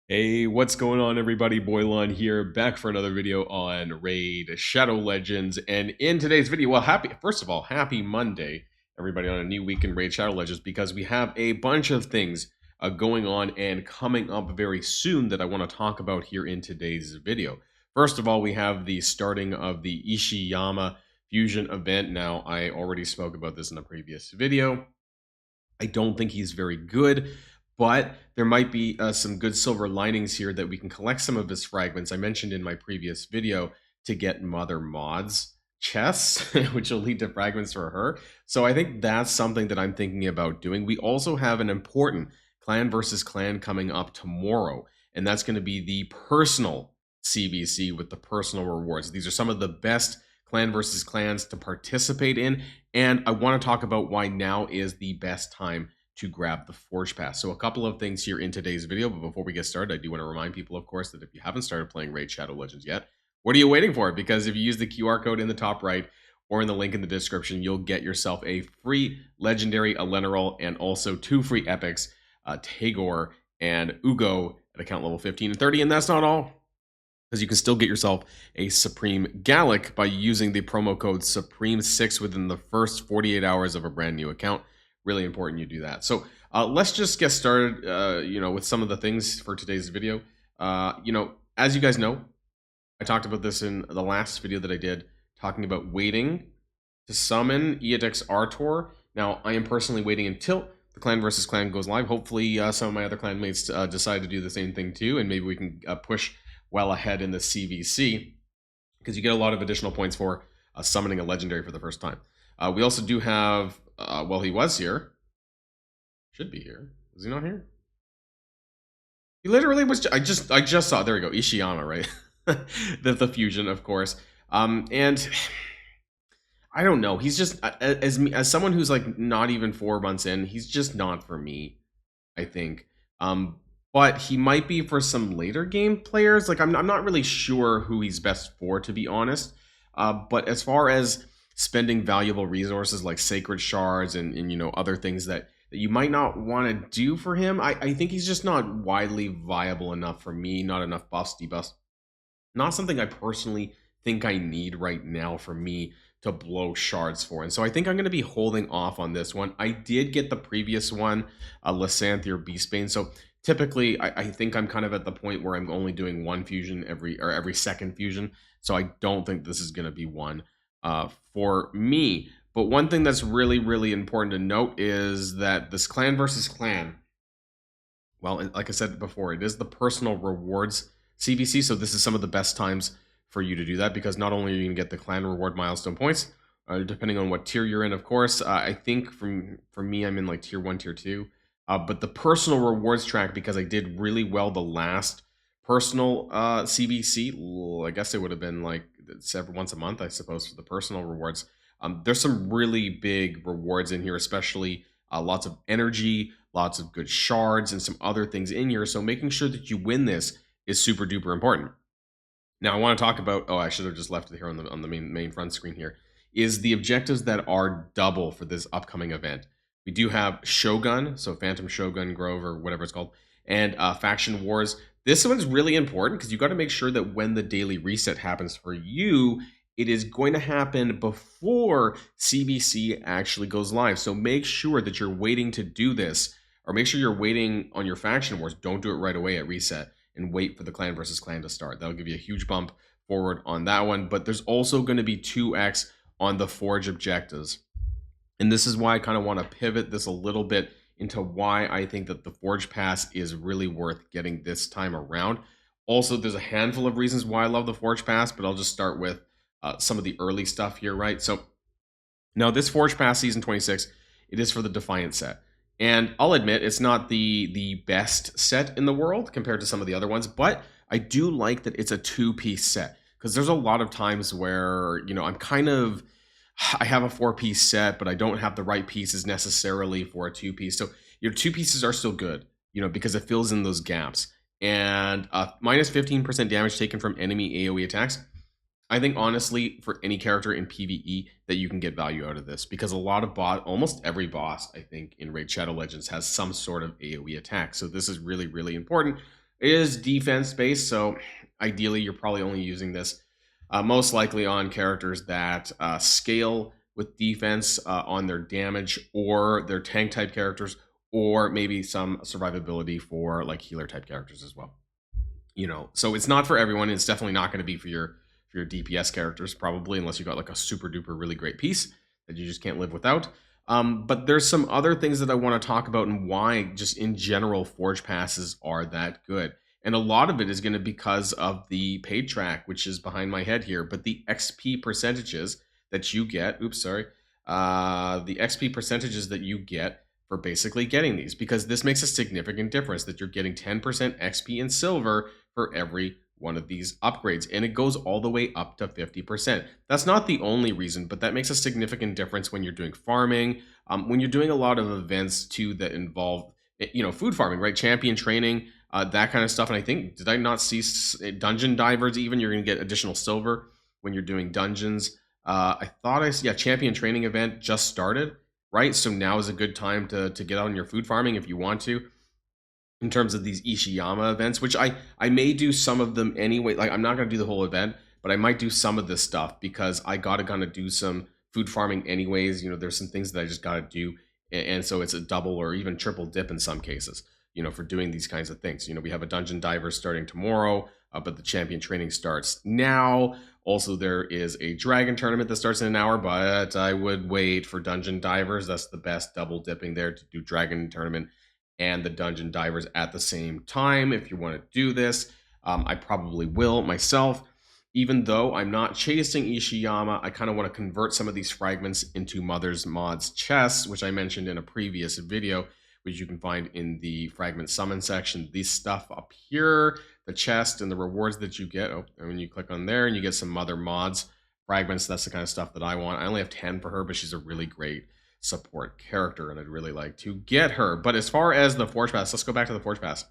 Hey, what's going on, everybody? Boilon here, back for another video on Raid Shadow Legends. And in today's video, well, first of all, happy Monday, everybody, on a new week in Raid Shadow Legends, because we have a bunch of things going on and coming up very soon that I want to talk about here in today's video. First of all, we have the starting of the Ishiyama Fusion event. Now, I already spoke about this in a previous video. I don't think he's very good, but there might be some good silver linings here that we can collect some of his fragments. I mentioned in my previous video to get Mother Maud's chests, which will lead to fragments for her. So I think that's something that I'm thinking about doing. We also have an important clan versus clan coming up tomorrow, and that's going to be the personal CVC with the personal rewards. These are some of the best clan versus clans to participate in, and I want to talk about why now is the best time to grab the Forge Pass. So a couple of things here in today's video, but before we get started, I do want to remind people, of course, that if you haven't started playing Raid Shadow Legends yet, what are you waiting for? Because if you use the QR code in the top right or in the link in the description, you'll get yourself a free Legendary Elenerol and also 2 free epics, Tagore and Ugo at account level 15 and 30, and that's not all, because you can still get yourself a Supreme Gallic by using the promo code Supreme6 within the first 48 hours of a brand new account. Really important you do that. So let's just get started, with some of the things for today's video. As you guys know, I talked about this in the last video that I did, talking about waiting to summon Eodex Artor. Now, I am personally waiting until the clan versus clan goes live. Hopefully, some of my other clanmates decide to do the same thing too, and maybe we can push well ahead in the CVC, because you get a lot of additional points for summoning a legendary for the first time. We also do have, well, he was here. Should be here. Is he not here? He literally was. I just saw. There we go. Ishiyama, right? the fusion, of course. And I don't know. He's just as someone who's like not even 4 months in. He's just not for me, I think. But he might be for some later game players. Like I'm not really sure who he's best for, to be honest. But as far as spending valuable resources like sacred shards and other things that you might not want to do for him, I think he's just not widely viable enough for me. Not enough buffs, debuffs. Not something I personally think I need right now for me to blow shards for. And so I think I'm going to be holding off on this one. I did get the previous one, Lysanthe or Beastbane. So typically, I think I'm kind of at the point where I'm only doing one fusion every second fusion. So I don't think this is going to be one for me. But one thing that's really, really important to note is that this clan versus clan, well, like I said before, it is the personal rewards CVC. So this is some of the best times for you to do that, because not only are you going to get the clan reward milestone points, depending on what tier you're in, of course. I think for me, I'm in like tier 1, tier 2. But the personal rewards track, because I did really well the last personal CVC, I guess it would have been like once a month, I suppose, for the personal rewards. There's some really big rewards in here, especially lots of energy, lots of good shards, and some other things in here. So making sure that you win this is super duper important. Now I want to talk about, I should have just left it here on the main front screen here, is the objectives that are double for this upcoming event. We do have Shogun, so Phantom Shogun Grove or whatever it's called, and Faction Wars. This one's really important because you got to make sure that when the daily reset happens for you, it is going to happen before CVC actually goes live. So make sure that you're waiting to do this, or make sure you're waiting on your Faction Wars. Don't do it right away at reset, and wait for the clan versus clan to start. That'll give you a huge bump forward on that one. But there's also going to be 2x on the Forge objectives. And this is why I kind of want to pivot this a little bit into why I think that the Forge Pass is really worth getting this time around. Also, there's a handful of reasons why I love the Forge Pass, but I'll just start with some of the early stuff here, right? So now this Forge Pass Season 26, it is for the Defiant set. And I'll admit, it's not the best set in the world compared to some of the other ones, but I do like that it's a 2-piece set, because there's a lot of times where, I have a 4-piece set, but I don't have the right pieces necessarily for a 2-piece. So your 2 pieces are still good, because it fills in those gaps. And minus 15% damage taken from enemy AoE attacks. I think honestly, for any character in PvE, that you can get value out of this, because a lot of almost every boss, I think, in Raid Shadow Legends has some sort of AoE attack. So this is really, really important. It is defense based, so ideally you're probably only using this most likely on characters that scale with defense on their damage, or their tank type characters, or maybe some survivability for like healer type characters as well. So it's not for everyone. It's definitely not going to be for your DPS characters, probably, unless you got like a super duper really great piece that you just can't live without. But there's some other things that I want to talk about, and why just in general Forge passes are that good. And a lot of it is going to be because of the paid track, which is behind my head here. But the XP percentages that you get, the XP percentages that you get for basically getting these, because this makes a significant difference that you're getting 10% XP in silver for every one of these upgrades, and it goes all the way up to 50%. That's not the only reason, but that makes a significant difference when you're doing farming, when you're doing a lot of events too that involve food farming, right? Champion training, that kind of stuff. And I think, did I not see dungeon divers even? You're going to get additional silver when you're doing dungeons. Champion training event just started, right? So now is a good time to get on your food farming if you want to, in terms of these Ishiyama events, which I may do some of them anyway. Like, I'm not going to do the whole event, but I might do some of this stuff because I got to kind of do some food farming anyways. There's some things that I just got to do. And so it's a double or even triple dip in some cases, for doing these kinds of things. We have a dungeon diver starting tomorrow, but the champion training starts now. Also, there is a dragon tournament that starts in an hour, but I would wait for dungeon divers. That's the best double dipping there, to do dragon tournament and the dungeon divers at the same time. If you want to do this, I probably will myself. Even though I'm not chasing Ishiyama, I kind of want to convert some of these fragments into Mother's Mods chests, which I mentioned in a previous video, which you can find in the fragment summon section. This stuff up here, the chest and the rewards that you get. And when you click on there and you get some Mother Mods fragments, that's the kind of stuff that I want. I only have 10 for her, but she's a really great support character, and I'd really like to get her. But as far as the Forge Pass, let's go back to the Forge Pass.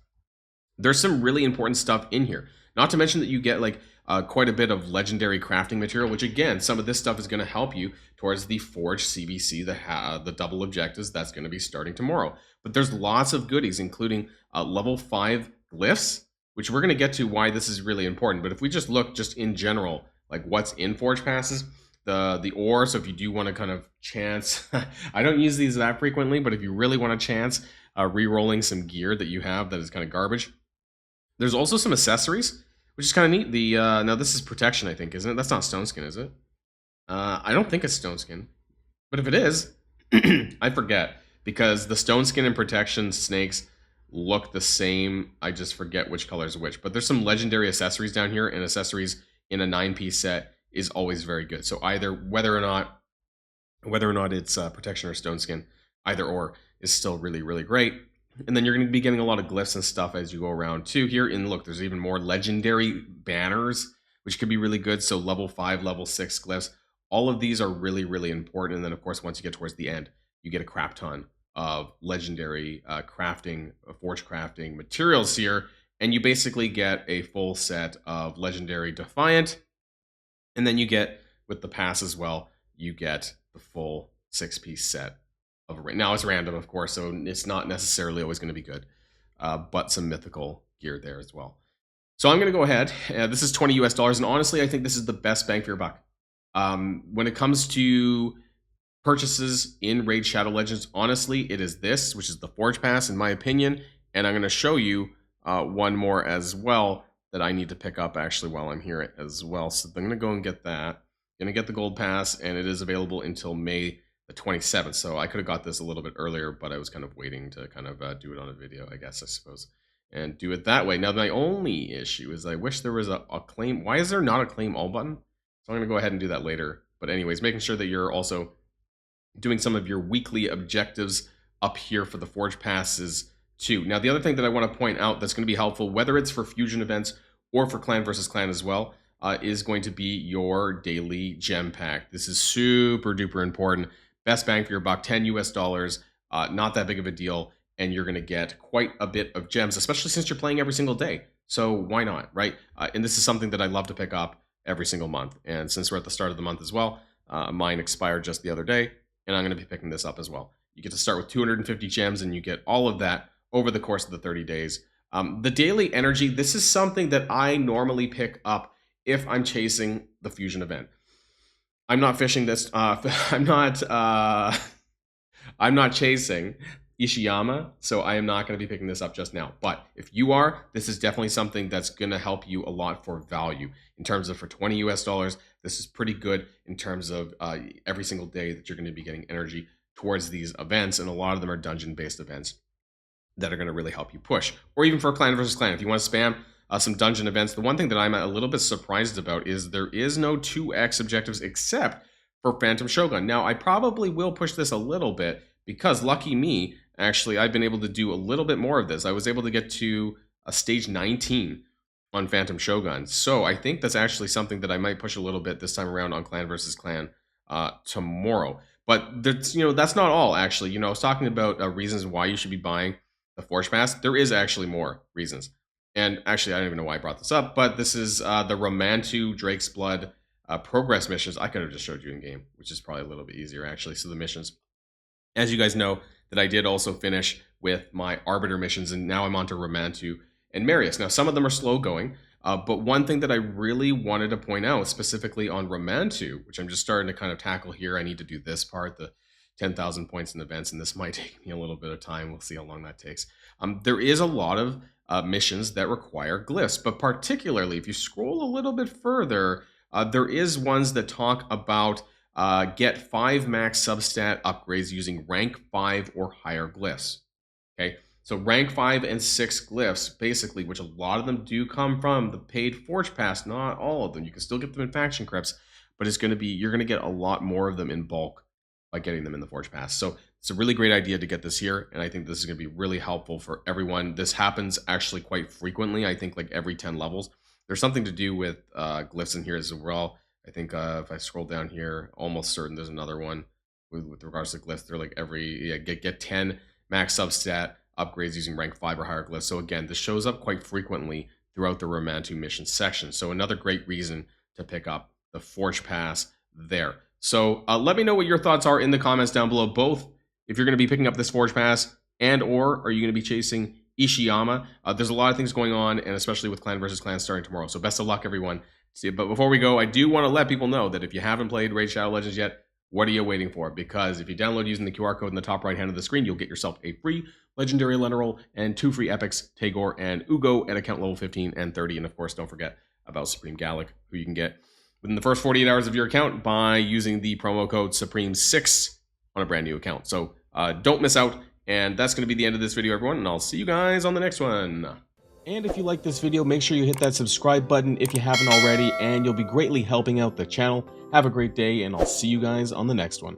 There's some really important stuff in here. Not to mention that you get like quite a bit of legendary crafting material, which again, some of this stuff is going to help you towards the Forge CBC, the double objectives that's going to be starting tomorrow. But there's lots of goodies, including level 5 glyphs, which we're going to get to why this is really important. But if we just look just in general, like what's in Forge Passes, the ore. So if you do want to kind of chance, I don't use these that frequently, but if you really want to chance re-rolling some gear that you have that is kind of garbage, there's also some accessories, which is kind of neat. Now this is protection, I think, isn't it? That's not stone skin, is it? I don't think it's stone skin, but if it is, I forget, because the stone skin and protection snakes look the same. I just forget which color is which, but there's some legendary accessories down here, and accessories in a 9-piece set is always very good. So either whether or not it's protection or stone skin, either or is still really, really great. And then you're going to be getting a lot of glyphs and stuff as you go around too here. And look, there's even more legendary banners, which could be really good. So level 5, level 6 glyphs, all of these are really, really important. And then of course, once you get towards the end, you get a crap ton of legendary forge crafting materials here. And you basically get a full set of legendary Defiant. And then you get, with the pass as well, you get the full 6-piece set of a. Now it's random, of course, so it's not necessarily always going to be good, but some mythical gear there as well. So I'm going to go ahead. This is $20 US, and honestly, I think this is the best bang for your buck. When it comes to purchases in Raid Shadow Legends, honestly, it is this, which is the Forge Pass, in my opinion. And I'm going to show you one more as well that I need to pick up actually while I'm here as well. So I'm going to go and get that. I'm going to get the Gold Pass, and it is available until May the 27th. So I could have got this a little bit earlier, but I was kind of waiting to kind of do it on a video, I guess, I suppose, and do it that way. Now, my only issue is I wish there was a claim. Why is there not a claim all button? So I'm going to go ahead and do that later. But anyways, making sure that you're also doing some of your weekly objectives up here for the Forge Passes too. Now, the other thing that I want to point out that's going to be helpful, whether it's for fusion events or for clan versus clan as well, is going to be your daily gem pack. This is super duper important. Best bang for your buck, $10 US, not that big of a deal, and you're going to get quite a bit of gems, especially since you're playing every single day. So why not, right? And this is something that I love to pick up every single month. And since we're at the start of the month as well, mine expired just the other day, and I'm going to be picking this up as well. You get to start with 250 gems, and you get all of that over the course of the 30 days. The daily energy, this is something that I normally pick up if I'm chasing the fusion event. I'm not fishing this. I'm not chasing Ishiyama, so I am not going to be picking this up just now. But if you are, this is definitely something that's going to help you a lot for value. In terms of for 20 US dollars, this is pretty good in terms of every single day that you're going to be getting energy towards these events, and a lot of them are dungeon-based events that are going to really help you push. Or even for clan versus clan, if you want to spam some dungeon events. The one thing that I'm a little bit surprised about is there is no 2x objectives except for Phantom Shogun. Now, I probably will push this a little bit because, lucky me, actually, I've been able to do a little bit more of this. I was able to get to a stage 19 on Phantom Shogun. So I think that's actually something that I might push a little bit this time around on clan versus clan tomorrow. But that's not all, actually. I was talking about reasons why you should be buying the Forge Pass. There is actually more reasons. And actually, I don't even know why I brought this up, but this is the Romantu Drake's Blood progress missions. I could have just showed you in game, which is probably a little bit easier, actually. So the missions, as you guys know, that I did also finish with my Arbiter missions, and now I'm on to Romantu and Marius. Now, some of them are slow going, but one thing that I really wanted to point out, specifically on Romantu, which I'm just starting to kind of tackle here, I need to do this part, the 10,000 points in events, and this might take me a little bit of time. We'll see how long that takes. There is a lot of missions that require glyphs, but particularly if you scroll a little bit further, there is ones that talk about get 5 max substat upgrades using rank 5 or higher glyphs. Okay, so rank 5 and 6 glyphs, basically, which a lot of them do come from the paid Forge Pass, not all of them. You can still get them in faction crypts, but you're going to get a lot more of them in bulk by getting them in the Forge Pass. So it's a really great idea to get this here, and I think this is going to be really helpful for everyone. This happens actually quite frequently. I think like every 10 levels. There's something to do with glyphs in here as well. I think if I scroll down here, almost certain there's another one with regards to glyphs. They're like get 10 max substat upgrades using rank 5 or higher glyphs. So again, this shows up quite frequently throughout the Romantu mission section. So another great reason to pick up the Forge Pass there. So let me know what your thoughts are in the comments down below, both if you're going to be picking up this Forge Pass and or are you going to be chasing Ishiyama. There's a lot of things going on, and especially with clan versus clan starting tomorrow. So best of luck, everyone. But before we go, I do want to let people know that if you haven't played Raid Shadow Legends yet, what are you waiting for? Because if you download using the QR code in the top right hand of the screen, you'll get yourself a free Legendary Lender Roll and 2 free Epics, Tagore and Ugo at account level 15 and 30. And of course, don't forget about Supreme Gallic, who you can get within the first 48 hours of your account by using the promo code Supreme6 on a brand new account. So don't miss out. And that's going to be the end of this video, everyone. And I'll see you guys on the next one. And if you like this video, make sure you hit that subscribe button if you haven't already, and you'll be greatly helping out the channel. Have a great day, and I'll see you guys on the next one.